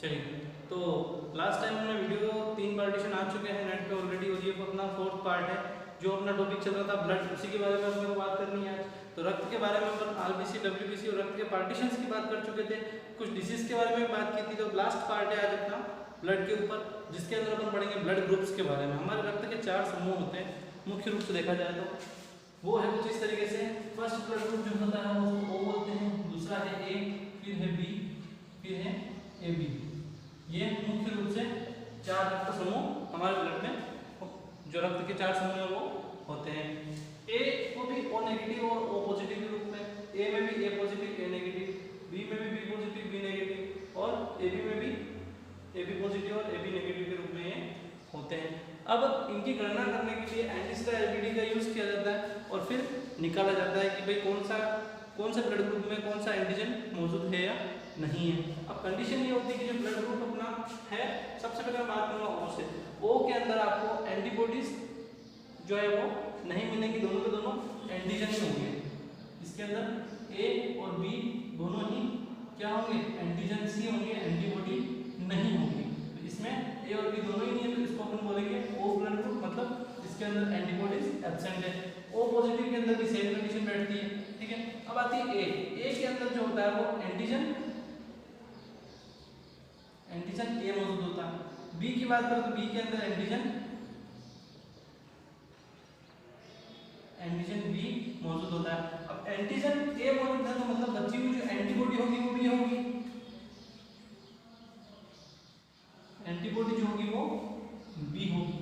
चलिए, तो last time हमने वीडियो 3 पार्टीशन आ चुके हैं नेट पे ऑलरेडी, और ये अपना 4th पार्ट है। जो अपना टॉपिक चल रहा था ब्लड, उसी के बारे में अपने को बात करनी है आज। तो रक्त के बारे में अपन आरबीसी, डब्ल्यूबीसी और रक्त के पार्टीशंस की बात कर चुके थे, कुछ डिसीज के बारे में बात की थी। तो लास्ट पार्ट है आज अपना ब्लड के ऊपर, जिसके अंदर अपन पढ़ेंगे ब्लड ग्रुप्स के बारे में। हमारे रक्त के 4 समूह होते हैं मुख्य रूप से देखा जाए तो, वो है कुछ इस तरीके से। फर्स्ट ब्लड ग्रुप जो होता है वो O बोलते हैं, दूसरा है A, फिर है B, फिर है AB। ये मुख्य रूप से 4 रक्त समूह हमारे ब्लड में, जो रक्त के 4 समूह है वो होते हैं। A को भी O नेगेटिव और O पॉजिटिव के रूप में, A में भी A positive A negative, B में भी B पॉजिटिव B नेगेटिव, और AB में भी AB पॉजिटिव और AB नेगेटिव के रूप में ये होते हैं। अब इनकी गणना करने के लिए एंटीस्टा एलबीडी का यूज किया जाता है, और फिर निकाला जाता है कि भाई कौन सा ब्लड ग्रुप में कौन सा एंटीजन मौजूद है या नहीं है। अब कंडीशन ये होती है कि जो ब्लड ग्रुप अपना है, सबसे पहले मैं बात करूंगा O से। O के अंदर आपको एंटीबॉडीज जो है वो नहीं मिलेंगी, दोनों के दोनों एंटीजन ही होंगे। इसके अंदर A और B दोनों ही क्या होंगे, एंटीजन ही होंगे, एंटीबॉडी नहीं होगी। तो इसमें A और B दोनों ही नहीं है, तो इसको अपन बोलेंगे O ब्लड ग्रुप, मतलब इसके अंदर एंटीबॉडीज एब्सेंट है। O पॉजिटिव के अंदर भी सेम कंडीशन बैठती है, ठीक है। अब आती है A के अंदर जो होता है वो एंटीजन A मौजूद होता है। B की बात करें तो B के अंदर एंटीजन B मौजूद होता है। अब एंटीजन A मौजूद है तो मतलब बच्ची की जो एंटीबॉडी होगी वो भी होगी, एंटीबॉडी जो होगी वो B होगी।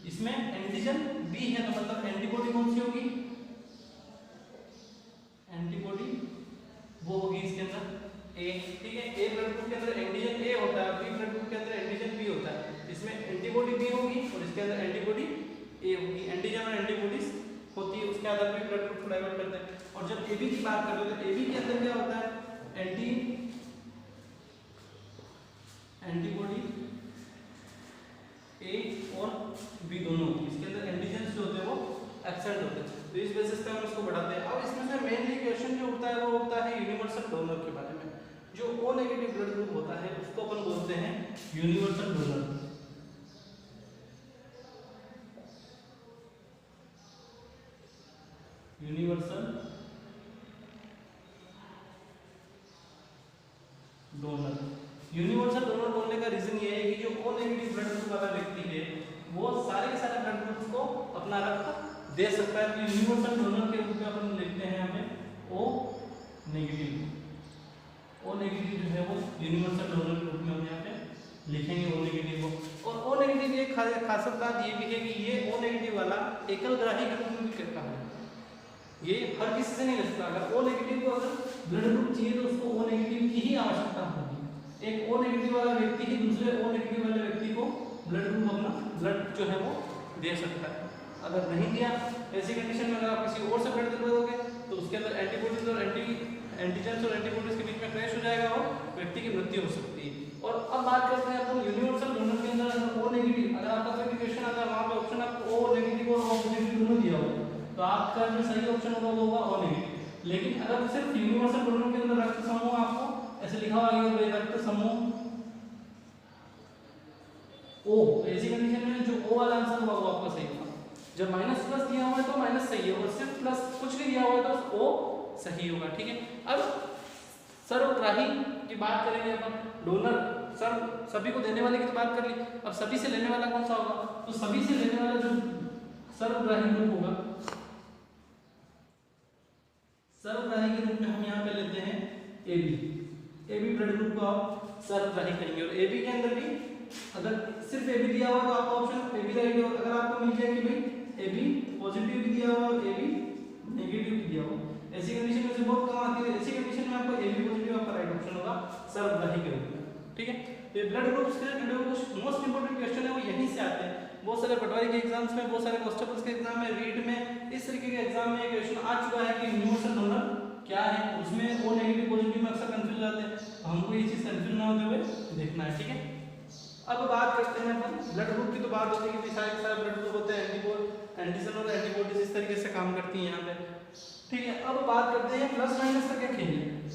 इसमें एंटीजन B है तो मतलब एंटीबॉडी कौन सी होगी, एंटीबॉडी वो होगी इसके अंदर A, ठीक है। A ब्लड ग्रुप के अंदर एंटीजन A होता है, B ब्लड ग्रुप के अंदर एंटीजन B होता है। इसमें एंटीबॉडी B होगी और इसके अंदर एंटीबॉडी A होगी। एंटीजन और एंटीबॉडीज होती है, उसके आधार पर ब्लड ग्रुप को डाइवर्ट करते हैं। और जब AB की बात करते हैं तो AB के अंदर क्या होता है, एंटीबॉडी A और B दोनों होती है। इसके अंदर एंटीजन जो होते हैं वो एब्सेंट होते हैं, तो इस बेसिस पे हम इसको बढ़ाते हैं। अब इसमें से मेनली क्वेश्चन जो उठता है वो उठता है यूनिवर्सल डोनर के बारे में। जो O नेगेटिव ब्लड ग्रुप होता है उसको अपन बोलते हैं यूनिवर्सल डोनर। यूनिवर्सल डोनर बोलने का रीजन ये है कि जो O नेगेटिव ब्लड ग्रुप वाला व्यक्ति है वो सारे के सारे ब्लड ग्रुप्स को अपना रक्त दे सकता है। तो यूनिवर्सल डोनर के रूप में अपन लिखते हैं हमें O नेगेटिव जो है वो यूनिवर्सल डोनर के रूप में हम यहाँ पे लिखेंगे O नेगेटिव को। और O नेगेटिव की एक खास बात ये भी है कि ये O नेगेटिव वाला एकल ग्राही के रूप में भी करता है, ये हर किसी से नहीं ले सकता। अगर O नेगेटिव को अगर ब्लड ग्रुप चाहिए तो उसको O नेगेटिव की ही आवश्यकता होगी। एक O नेगेटिव वाला व्यक्ति ही दूसरे O नेगेटिव वाले व्यक्ति को ब्लड ग्रुप अपना ब्लड जो है वो दे सकता है। अगर नहीं दिया, ऐसी कंडीशन में अगर आप किसी और से ब्लड दिलवाओगे तो उसके अंदर एंटीबॉडीज और एंटीजन और एंटीबॉडीज के बीच में क्रैश हो जाएगा और व्यक्ति की मृत्यु हो सकती है। और अब बात करते हैं अपन यूनिवर्सल डोनर के अंदर O नेगेटिव। अगर आपका कोई क्वेश्चन आता है वहां पे ऑप्शन आपको O नेगेटिव और O पॉजिटिव दोनों दिया हो तो आपका जो सही ऑप्शन होगा वो होगा O नेगेटिव। लेकिन अगर सिर्फ यूनिवर्सल डोनर के अंदर रक्त समूह आपको ऐसे लिखा हुआ है रक्त समूह O, ऐसी कंडीशन में जो O वाला आंसर होगा वो आपका सही होगा। जब माइनस प्लस दिया हुआ है तो माइनस सही है, और सिर्फ प्लस कुछ नहीं दिया हुआ है तो O सही होगा, ठीक है। अब सर्वग्राही की बात करेंगे अपन। डोनर सभी को देने वाले की तो बात कर ली, अब सभी से लेने वाला कौन सा होगा, तो सभी से लेने वाला जो सर्वग्राही ग्रुप होगा, सर्वग्राही के रूप में हम यहाँ पे लेते हैं AB ब्लड ग्रुप को आप सर्वग्राही करेंगे। और AB के अंदर भी अगर सिर्फ AB दिया हुआ तो आपका ऑप्शन AB रहेगा। और अगर आपको मिल जाए कि भाई AB पॉजिटिव भी दिया हुआ और AB नेगेटिव भी दिया हुआ, ऐसी कंडीशन में से बहुत कम आती है, ऐसी कंडीशन में आपको AB पॉजिटिव आपका राइट ऑप्शन होगा सर्वग्राही के रूप में, ठीक है। तो ये ब्लड ग्रुप्स के जुड़े हुए कुछ मोस्ट इंपोर्टेंट क्वेश्चन है वो यहीं से आते हैं। बहुत सारे पटवारी के एग्जाम्स में, बहुत सारे कांस्टेबल्स के एग्जाम में, रीट में, इस तरीके के एग्जाम में क्वेश्चन आ चुका है कि यूनिवर्सल डोनर क्या है। उसमें O नेगेटिव पॉजिटिव में अक्सर कंफ्यूज जाते हैं, तो हमको ये चीज कंफ्यूज ना होते हुए देखना है, ठीक है। अब बात करते हैं अपन ब्लड ग्रुप की। तो बात होती है कि सारे ब्लड ग्रुप होते हैं, एंटीजन और एंटीबॉडीज इस तरीके से काम करती हैं यहाँ पे, ठीक है। अब बात करते हैं प्लस माइनस का क्या खेल है।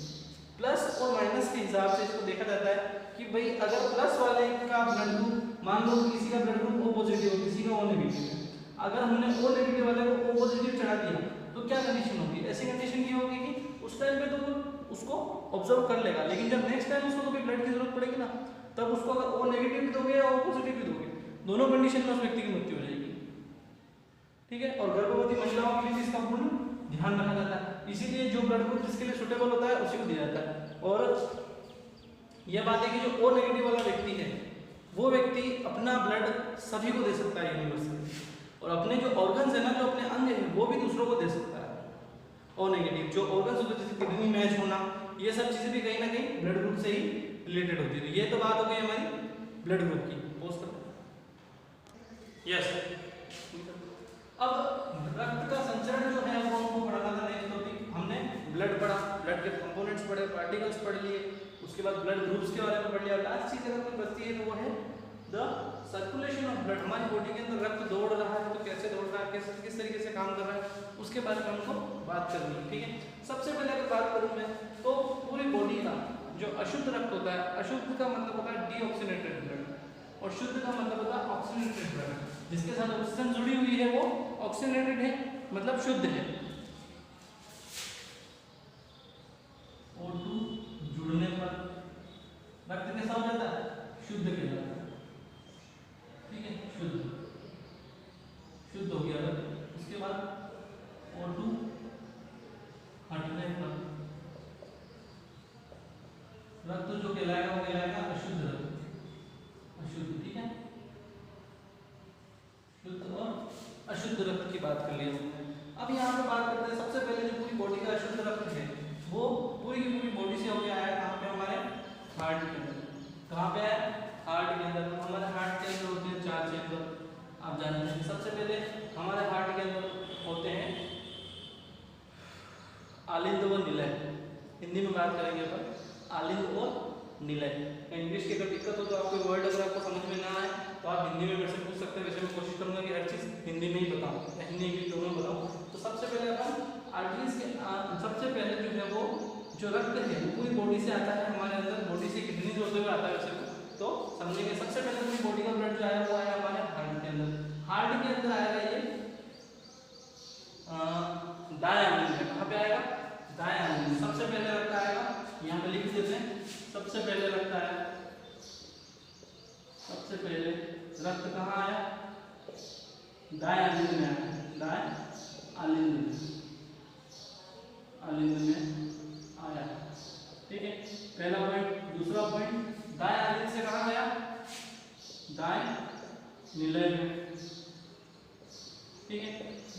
प्लस और माइनस के हिसाब से इसको देखा जाता है कि भाई अगर प्लस वाले का ब्लड ग्रुप, मान लो किसी का ब्लड ग्रुप ओ पॉजिटिव है, किसी का ओ नेगेटिव है, अगर हमने ओ नेगेटिव वाले को ओ पॉजिटिव चढ़ा दिया तो क्या कंडीशन होगी? ऐसी कंडीशन ये होगी कि उस टाइम पे तो वो उसको ऑब्जर्व कर लेगा, लेकिन जब नेक्स्ट टाइम उसको कभी ब्लड की जरूरत पड़ेगी ना, तब उसको अगर ओ नेगेटिव भी दोगे या ओ पॉजिटिव भी दोगे, दोनों कंडीशन में उस व्यक्ति की मृत्यु हो जाएगी। ठीक है, और गर्भवती महिलाओं के लिए इसका पूर्ण ध्यान रखा जाता है, इसीलिए जो ब्लड ग्रुप जिसके लिए सुटेबल होता है उसी को दिया जाता है। और यह बात है कि जो ओ नेगेटिव वाला व्यक्ति है वो व्यक्ति अपना ब्लड सभी को दे सकता है यूनिवर्सली, और अपने जो ऑर्गन्स है ना, जो अपने अंग है, वो भी दूसरों को दे सकता है। ओ नेगेटिव जो ऑर्गन्स होते हैं जैसे किडनी मैच होना, ये सब चीजें भी कहीं ना कहीं ब्लड ग्रुप से ही रिलेटेड होती है। ये तो बात हो गई हमारी ब्लड ग्रुप की। पोस्ट कर यस। अब रक्त का संचरण जो है वो हमको पढ़ाना था नेक्स्ट टॉपिक, हमने ब्लड पढ़ा, ब्लड के कंपोनेंट्स पढ़े, पार्टिकल्स पढ़ लिए, उसके बाद ब्लड ग्रुप्स के बारे में पढ़ लिया। लास्ट चीज अगर कोई बचती है तो वो है द सर्कुलेशन ऑफ ब्लड। हमारी बॉडी के अंदर रक्त दौड़ रहा है तो कैसे दौड़ रहा है, कैसे किस तरीके से काम कर रहा है, उसके बारे में हमको बात करनी है। ठीक है, सबसे पहले अगर बात करूं मैं तो पूरी बॉडी का जो अशुद्ध रक्त होता है, अशुद्ध का मतलब होता है डीऑक्सीनेटेड ब्लड, और शुद्ध का मतलब होता है ऑक्सीनेटेड ब्लड। जिसके साथ ऑक्सीजन जुड़ी हुई है वो ऑक्सीनेटेड है, मतलब शुद्ध है। O2 जुड़ने पर रक्त कैसा हो जाता है? शुद्ध कहलाता है। ठीक है, शुद्ध शुद्ध हो गया रक्त। उसके बाद O2 हटने पर रक्त जो कहलाएगा वो कहलाएगा अशुद्ध रक्त, अशुद्ध। ठीक है, शुद्ध और अशुद्ध रक्त की बात कर ली हमने। अब यहाँ पे बात करते हैं, सबसे पहले जो पूरी बॉडी का अशुद्ध रक्त है वो पूरी की पूरी बॉडी से हो गया है कहाँ पे? हमारे हार्ट के अंदर। कहाँ पे है? हार्ट के अंदर। हमारे हार्ट के अंदर होते हैं 4 चैम्बर, आप जानते हैं। सबसे पहले हमारे हार्ट के अंदर होते हैं आलिंद व निलय, हिंदी में बात करेंगे अपन आलिंद और निलय। इंग्लिश की अगर दिक्कत हो तो आपको वर्ड अगर आपको समझ में ना आए तो आप हिंदी में मेरे से पूछ सकते हैं। वैसे मैं कोशिश करूंगा कि हर चीज़ हिंदी में ही बताऊं, हिंदी इंग्लिश दोनों में बताऊं। तो सबसे पहले अपन आर्टरीज के सबसे पहले जो है वो जो रक्त है वो पूरी बॉडी से आता है हमारे अंदर, बॉडी से किडनी से होते हुए आता है वैसे तो समझेंगे। सबसे पहले पूरी बॉडी का ब्लड जो आया वो आया हमारे हार्ट के अंदर। हार्ट के अंदर आएगा ये दायां अंग में। कहाँ पे आएगा? दायां अंग में। सबसे पहले रक्त आएगा, यहाँ पे लिख देते हैं। सबसे पहले रक्त आया, सबसे पहले रक्त कहाँ आया? दायां आलिंद में आया, दायां आलिंद में, आलिंद में आया। ठीक है, पहला पॉइंट। दूसरा पॉइंट, दाएं आलिंद से कहाँ गया? दाएं निलय में। ठीक है,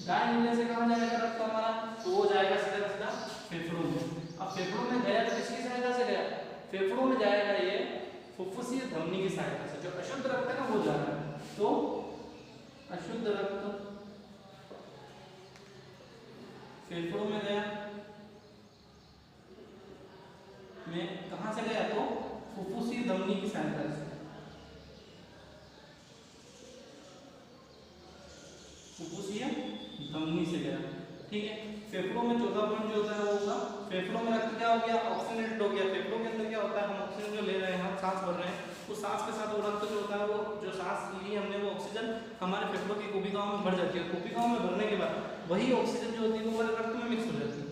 दाएं निलय से कहाँ जाएगा रक्त हमारा? तो वो जाएगा सीधा सीधा फेफड़ों में। अब फेफड़ों में गया तो किसकी सहायता से गया? फेफड़ों में जाएगा ये फुफ्फुसीय धमनी की सहायता से। जो अशुद्ध रक्त है ना वो जा रहा है, तो अशुद्ध रक्त फेफड़ों में गया, में कहां से गया? तो फुफ्फुसीय धमनी की सहायता से, फुफ्फुसीय धमनी से गया। ठीक है, फेफड़ों में चौथा पॉइंट जो होता है वो होगा, फेफड़ों में रक्त क्या हो गया? ऑक्सीनेटेड हो गया। फेफड़ों के अंदर क्या होता है? हम ऑक्सीजन जो ले रहे हैं, हम सांस भर रहे हैं, उस सांस के साथ वो रक्त जो होता है वो जो सांस ली हमने वो ऑक्सीजन हमारे फेफड़ों की कोशिकाओं में भर जाती है। कोशिकाओं में भरने के बाद वही ऑक्सीजन जो होती है वो हमारे रक्त में मिक्स हो जाती है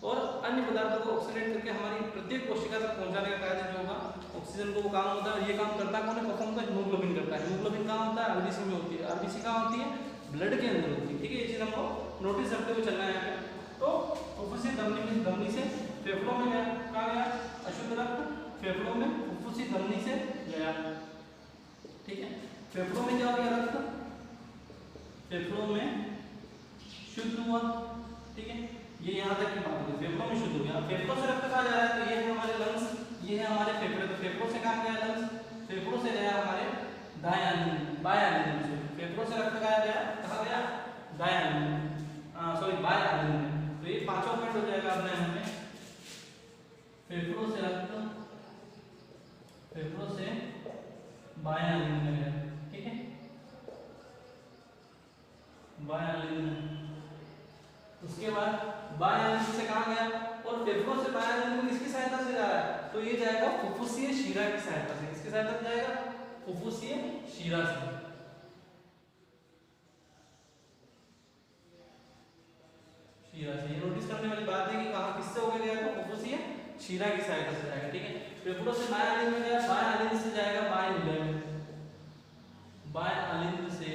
और अन्य पदार्थों को ऑक्सीडेट करके हमारी प्रत्येक कोशिका तक पहुंचाने का कार्य जो होगा ऑक्सीजन को वो काम होता है। और ये काम करता कौन है? परफॉर्म होता है हीमोग्लोबिन करता है। हीमोग्लोबिन कहाँ होता है? आरबीसी में होती है। आरबीसी कहाँ होती है? ब्लड के अंदर होती है। ठीक है, ये चीज हमको नोटिस रखते हुए चलना है यहाँ पे। तो फुफ्फुसी धमनी से फेफड़ों में गया, कहाँ गया? अशुद्ध रक्त फेफड़ों में फुफ्फुसी धमनी से गया। ठीक है, फेफड़ों में क्या हो गया? रक्त फेफड़ों में शुद्ध हुआ। ठीक है, ये यहाँ तक की बात है, फेफड़ों में शुद्ध हो गया। फेफड़ों से रक्त कहाँ जा रहा है? तो ये है हमारे लंग्स, ये है हमारे फेफड़े। तो फेफड़ों से कहाँ गया लंग्स? फेफड़ों से गया हमारे दाएं आलिंद, बाएं आलिंद में। फेफड़ों से रक्त कहाँ गया? कहाँ गया? दाएं आलिंद में, सॉरी बाएं आलिंद में। तो ये पांचवा पॉइंट हो जाएगा अपने यहाँ पे, फेफड़ों से रक्त फेफड़ों से बाएं आलिंद में गया। ठीक है, बाएं आलिंद में। उसके बाद बाएं आलिंद से कहाँ गया? और फेफड़ों से बाएं आलिंद में किसकी सहायता से जा रहा है? तो ये जाएगा फुफ्फुसीय शिरा की सहायता से। किसकी सहायता से जाएगा? फुफ्फुसीय शिरा से। शिरा से, ये नोटिस करने वाली बात है कि कहां किससे होकर गया तो फुफ्फुसीय शिरा की सहायता से जाएगा। ठीक है, फेफड़ों से बाएं अलिंद में गया, बाएं अलिंद से जाएगा बाएं नीले में, बाएं अलिंद से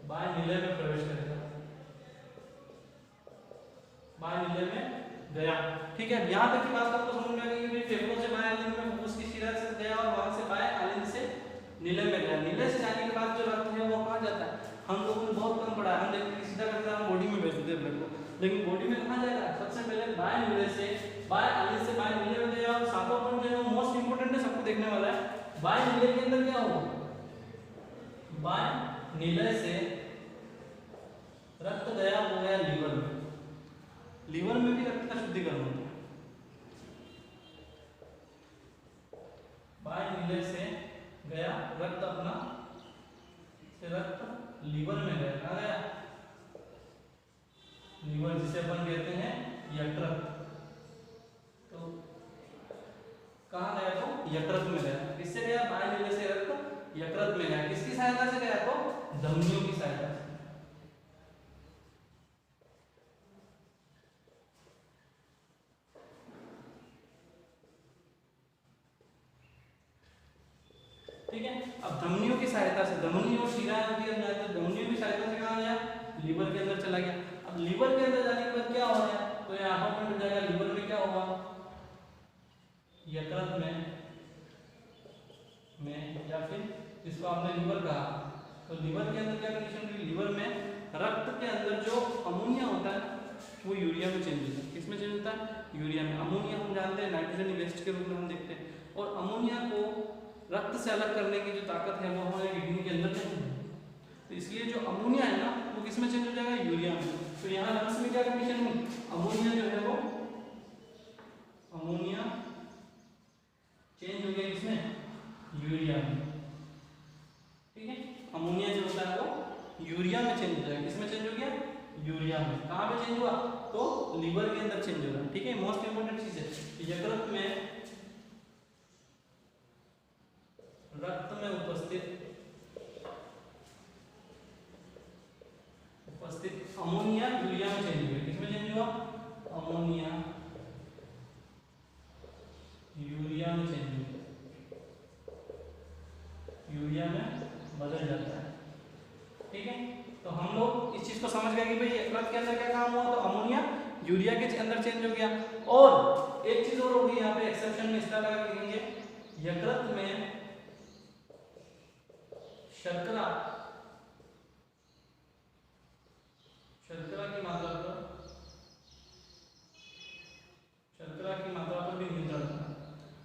बाएं नीले में प्रवेश करेगा, बाएं नीले में गया। ठीक है, यहां तक की बात आपको समझ में आ गई कि फेफड़ों से बाएं अलिंद में फुफ्फुस की शिरा से गया और वहां से बाएं अलिंद से नीले में गया। नीले से जाने के बाद जो रक्त है वो कहां जाता है? हम लोगों ने बहुत कम पढ़ा है, हम देखते सीधा करके हम बॉडी में भेज देते हैं ब्लड को, लेकिन बॉडी में कहां जाएगा? सबसे पहले बाएं नीले से बाएं अलिंद से बाएं नीले में गया। और सातवां पॉइंट जो है मोस्ट इंपोर्टेंट है, सबको देखने वाला है। बाएं नीले के अंदर क्या होगा? बाएं नीले से रक्त गया हो गया लीवर में, लीवर में भी रक्त का शुद्धिकरण होता है। बाएं नीले से गया रक्त अपना से रक्त लीवर में गया, कहां गया? लीवर, जिसे अपन कहते हैं यकृत। तो कहां गया? तो यकृत में गया। किससे गया? बाएं नीले से रक्त यकृत में गया। किसकी सहायता से गया? तो धमनियों की सहायता से। ठीक है, अब धमनियों की सहायता से, धमनी और शिरा होती है, धमनियों की सहायता से कहां गया? लीवर के अंदर चला गया। अब लीवर के अंदर जाने के बाद क्या हो रहा है? तो ये आठवां पॉइंट हो जाएगा, लीवर में क्या होगा? यकृत में या फिर जिसको आपने लीवर कहा, तो लीवर के अंदर क्या कंडीशन हुई? लीवर में रक्त के अंदर जो अमोनिया होता है वो यूरिया में चेंज होता है। किसमें चेंज होता है? यूरिया में। अमोनिया हम जानते हैं नाइट्रोजन वेस्ट के रूप में हम देखते हैं, और अमोनिया को रक्त से अलग करने की जो ताकत है वो हमारे किडनी के अंदर नहीं है। तो इसलिए जो अमोनिया है ना वो किसमें चेंज हो जाएगा? यूरिया में। तो यहाँ लंग्स में क्या कंडीशन हुई? अमोनिया जो है वो अमोनिया चेंज हो गया किसमें? यूरिया में। ठीक है, अमोनिया जो होता है वो यूरिया में चेंज हो जाएगा। किसमें चेंज हो गया? यूरिया में। कहाँ पे चेंज हुआ? तो लीवर के अंदर चेंज हो रहा है। ठीक है, मोस्ट इंपोर्टेंट चीज है। यकृत में रक्त में उपस्थित अमोनिया यूरिया में चेंज हुआ। किसमें चेंज हुआ? अमोनिया यूरिया में चेंज हुआ, यूरिया में बदल जाता है। ठीक है, तो हम लोग इस चीज को समझ गए कि भाई यकृत के अंदर क्या काम हुआ? तो अमोनिया यूरिया के अंदर चेंज हो गया। और एक चीज और होगी यहाँ पे एक्सेप्शन में, इसका लगा लिखेंगे, यकृत में शर्करा की मात्रा पर भी नियंत्रण होता है।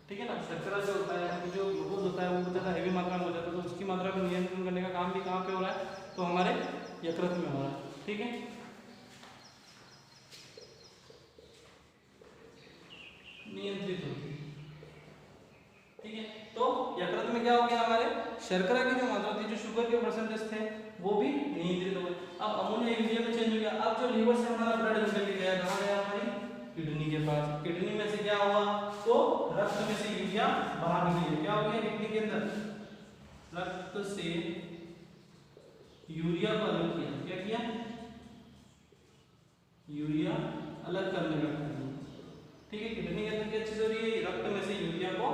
ठीक है ना, शर्करा जो होता है, जो ग्लूकोज होता है वो ज्यादा हेवी मात्रा में हो जाता है, तो उसकी मात्रा पर नियंत्रण करने का काम भी कहाँ पे हो रहा है? तो हमारे यकृत में हो रहा है। ठीक है, नियंत्रित होती है। ठीक है, तो यकृत में क्या हो गया? हमारे शर्करा की जो मात्रा थी, जो शुगर के परसेंटेज थे वो भी नियंत्रित हो गए। अब अमोनिया यूरिया में चेंज हो गया। अब जो लीवर से हमारा ब्लड निकल के गया, कहाँ गया? हमारी किडनी के पास। किडनी में से क्या हुआ? तो रक्त में से यूरिया बाहर निकली। क्या हो गया किडनी के अंदर? रक्त से यूरिया को अलग किया। क्या किया? यूरिया अलग करने का। ठीक है, किडनी के अंदर क्या चीज हो रही है? रक्त में से यूरिया को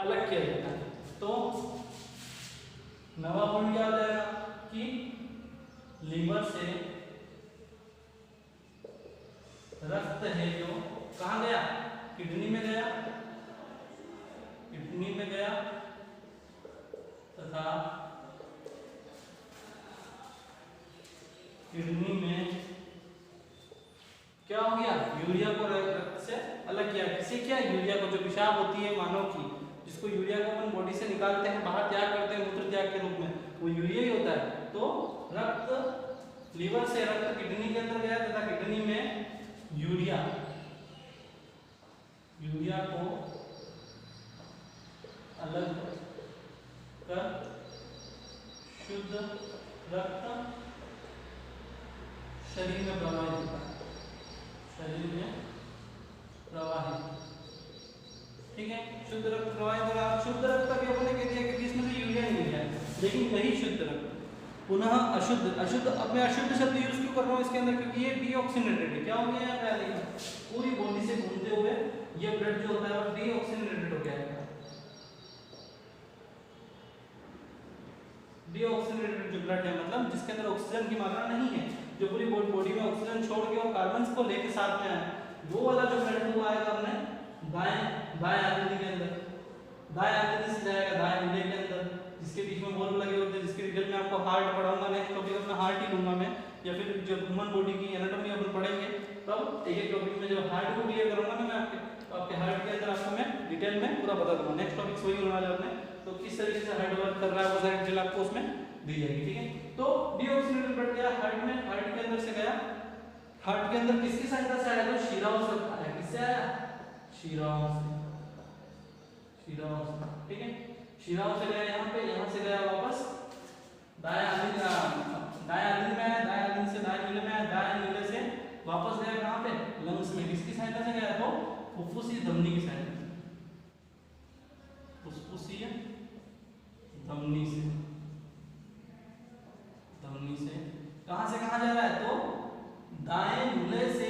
अलग किया जाता है। तो नवा पॉइंट क्या हो जाएगा कि लीवर से रक्त है जो कहां गया? किडनी में गया, किडनी में गया तथा किडनी में क्या हो गया? यूरिया को रक्त से अलग किया। किसी क्या? यूरिया को, जो पेशाब होती है मानव की, जिसको यूरिया को अपन बॉडी से निकालते हैं, बाहर त्याग करते हैं मूत्र त्याग के रूप में, वो यूरिया ही होता है। तो रक्त, लीवर से रक्त किडनी के अंदर गया तथा किडनी में यूरिया को अलग कर शुद्ध रक्त शरीर में प्रवाहित होता है, शरीर में प्रवाहित, ठीक है। शुद्ध रक्त प्रवाहित हो रहा है। शुद्ध रक्त का भी अपने कह दिया कि इसमें से यूरिया नहीं गया, लेकिन वही शुद्ध रक्त। पुनः अशुद्ध, अशुद्ध, अब मैं अशुद्ध शब्द यूज क्यों कर रहा हूँ इसके अंदर, क्योंकि ये डीऑक्सीनेटेड है। क्या हो गया यहाँ पे, पूरी बॉडी से घूमते हुए ये ब्लड जो होता है वो डीऑक्सीनेटेड हो गया है। डीऑक्सीनेटेड जो ब्लड है मतलब जिसके अंदर ऑक्सीजन की मात्रा नहीं है, जो पूरी बॉडी में ऑक्सीजन छोड़ के और कार्बन को लेके साथ में आया, वो वाला जो ब्लड है वो आएगा अपने दाएं आंतड़ी के अंदर, दाएं आंतड़ी से जाएगा दाएं नीले के अंदर, जिसके बीच में बॉल्ब लगे होते हैं, जिसके डिटेल में आपको हार्ट पढ़ाऊंगा नेक्स्ट टॉपिक अपना हार्ट ही लूंगा मैं, या फिर जब ह्यूमन बॉडी की एनाटॉमी अपन पढ़ेंगे तब एक एक टॉपिक में जब हार्ट को क्लियर करूंगा ना मैं आपके, तो आपके हार्ट के अंदर आपको मैं डिटेल में पूरा बता दूंगा। नेक्स्ट टॉपिक वही होने वाला है अपने, तो किस तरीके से हार्ट वर्क कर रहा है वो सारी डिटेल आपको उसमें दी जाएगी, ठीक है। तो डीऑक्सीनेटेड ब्लड गया हार्ट में, हार्ट के अंदर से गया, हार्ट के अंदर किसकी सहायता से आया, तो शिराओं से आया। किससे आया, शिराओं से, शिराओं से, ठीक है। शिराओं से गया यहाँ पे, यहाँ से गया वापस दाएं आंतड़ी में आया, दाएं आंतड़ी से दाएं नीले में आया, दाएं नीले से वापस गया कहाँ पे, लंग्स में। किसकी सहायता से गया, तो फुफ्फुसीय धमनी की सहायता से, फुफ्फुसीय धमनी से, धमनी से कहां से कहां जा रहा है, तो दाएं नीले से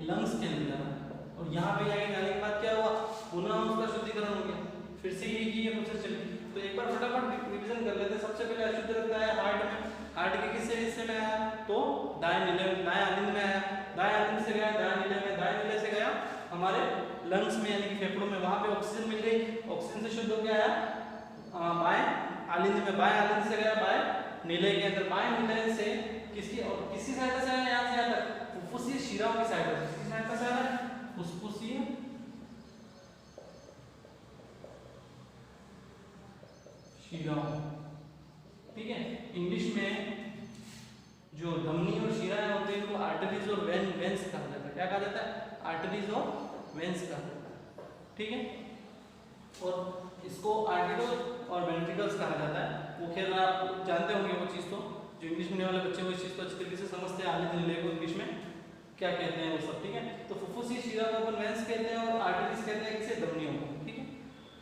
लंग्स के अंदर जा रहा है। और यहाँ पे आगे जाने के बाद क्या हुआ, पुनः उसका शुद्धिकरण हो गया, फिर से ये प्रोसेस चली। तो एक बार फटाफट रिवीजन कर लेते हैं। सबसे पहले अशुद्ध रक्त आया हार्ट में, हार्ट के किस हिस्से में आया, तो दाएं नीले, दाएं आंतड़ी में आया, दाएं आंतड़ी से गया दाएं नीले में, दाएं नीले से गया हमारे लंग्स में यानी कि फेफड़ों में, वहां पे ऑक्सीजन मिल गई, ऑक्सीजन से शुद्ध हो गया बाएं आलिंद में, बाएं आलिंद से गया बाएं नीले के अंदर, बाएं नीले से किसकी सहायता से आया, यहाँ से यहाँ तक फुफ्फुसीय शिराओं की सहायता से, किसकी सहायता से आया, फुफ्फुसीय शिराओं, ठीक है। इंग्लिश में जो धमनी और शिराएं होते हैं उनको आर्टरीज और वेन्स कहा जाता है। क्या कहा जाता है, आर्टरीज और वेन्स कहा जाता है, ठीक है। और इसको आर्टेरियोल और वेंट्रिकल्स कहा जाता है। वो खेल आप जानते होंगे वो चीज़, तो जो इंग्लिश मीडियम वाले बच्चे वो इस चीज़ को अच्छी तरीके से समझते हैं, आलिंद नीले को इंग्लिश में क्या कहते हैं वो सब, ठीक है। तो फुफ्फुसीय शिरा को अपन वेन्स कहते हैं और आर्टरीज कहते हैं किसे, धमनियों को, ठीक है।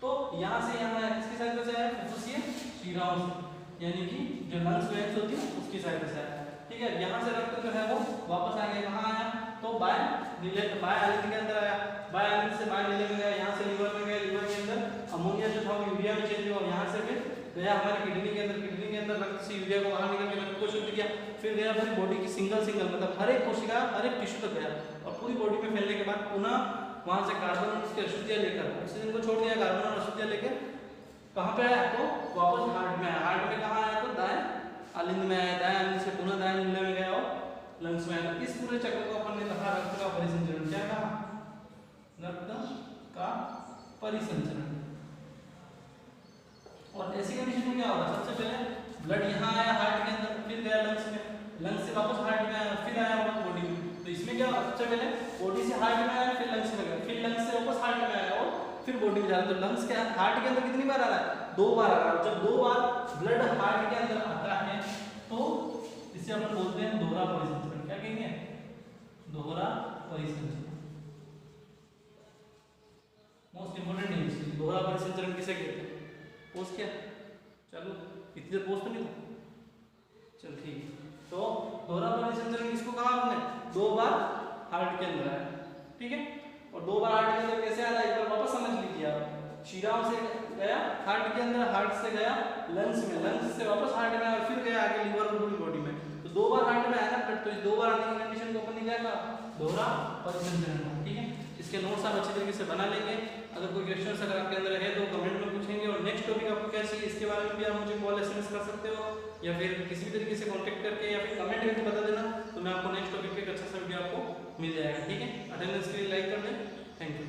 तो यहाँ से यहाँ किसकी सहायता से आया, फुफ्फुसीय शिराओं से, यानी कि जो लंग्स वेन्स होती है उसकी सहायता से आया, ठीक है। यहाँ से रक्त जो है वो वापस आ गया, कहाँ आया, तो बाएं नीले, बाएं आलिंद के अंदर आया, बाएं आलिंद से बाएं नीले में गया, यहाँ से लीवर में गया, लीवर के अंदर अमोनिया जो था वो यूरिया में चेंज हुआ, यहाँ से फिर गया हमारे किडनी के अंदर, किडनी के अंदर रक्त से यूरिया को बाहर निकल के रक्त को शुद्ध किया, फिर गया फिर बॉडी की सिंगल मतलब हर एक कोशिका हर एक टिश्यू तक गया, और पूरी बॉडी में फैलने के बाद पुनः वहां से कार्बन उसके अशुद्धियां लेकर, ऑक्सीजन को छोड़ दिया, कार्बन और अशुद्धियां लेकर कहाँ पे आया, तो वापस हार्ट में आया। हार्ट में कहाँ आया, तो दाएं आलिंद में आया, दाएं आलिंद से पुनः दाएं नीले में गया और लंग्स में आया। इस पूरे चक्र को अपन ने कहा रक्त का परिसंचरण। क्या कहा, रक्त का परिसंचरण। और ऐसी कंडीशन में क्या हो रहा है, सबसे पहले ब्लड यहाँ आया हार्ट के अंदर, फिर गया लंग्स में, लंग्स से वापस हार्ट में आया, फिर आया वापस बॉडी में। तो इसमें क्या होगा, सबसे पहले बॉडी से हार्ट में आया, फिर लंग्स में गया, फिर लंग्स से वापस हार्ट में आया और फिर बॉडी में जा रहा है। तो लंग्स के हार्ट के अंदर कितनी बार आ रहा है, 2 बार आ रहा है। जब 2 बार ब्लड हार्ट के अंदर आता है तो इसे अपन बोलते हैं दोहरा परिसंचरण। क्या कहेंगे, दोहरा परिसंचरण। मोस्ट इंपोर्टेंट है दोहरा परिसंचरण किसे कहते हैं, पोस्ट क्या, चलो इतनी देर पोस्ट तो नहीं था, चल ठीक है। तो दोहरा परिसंचरण किसको कहा हमने, 2 बार हार्ट के अंदर आया, ठीक है। और 2 बार हार्ट के अंदर कैसे आ रहा है, एक बार वापस समझ लीजिए आप। शिराओं से गया हार्ट के अंदर, हार्ट से गया लंग्स में, लंग्स से वापस हार्ट में और फिर गया आगे लीवर और पूरी बॉडी में। तो 2 बार हार्ट में आया ना ब्लड, तो इस 2 बार आने की कंडीशन को अपन ने क्या कहा, दोहरा परिसंचरण, ठीक है। इसके नोट्स आप अच्छी तरीके से बना लेंगे। अगर कोई क्वेश्चन अगर आपके अंदर है तो कमेंट में पूछेंगे, और नेक्स्ट टॉपिक आपको क्या चाहिए इसके बारे में भी आप मुझे कॉल SMS कर सकते हो, या फिर किसी भी तरीके से कांटेक्ट करके या फिर कमेंट करके बता देना, तो मैं आपको नेक्स्ट टॉपिक पे एक अच्छा सा वीडियो आपको मिल जाएगा, ठीक है। अटेंडेंस के लिए लाइक कर दें, थैंक यू।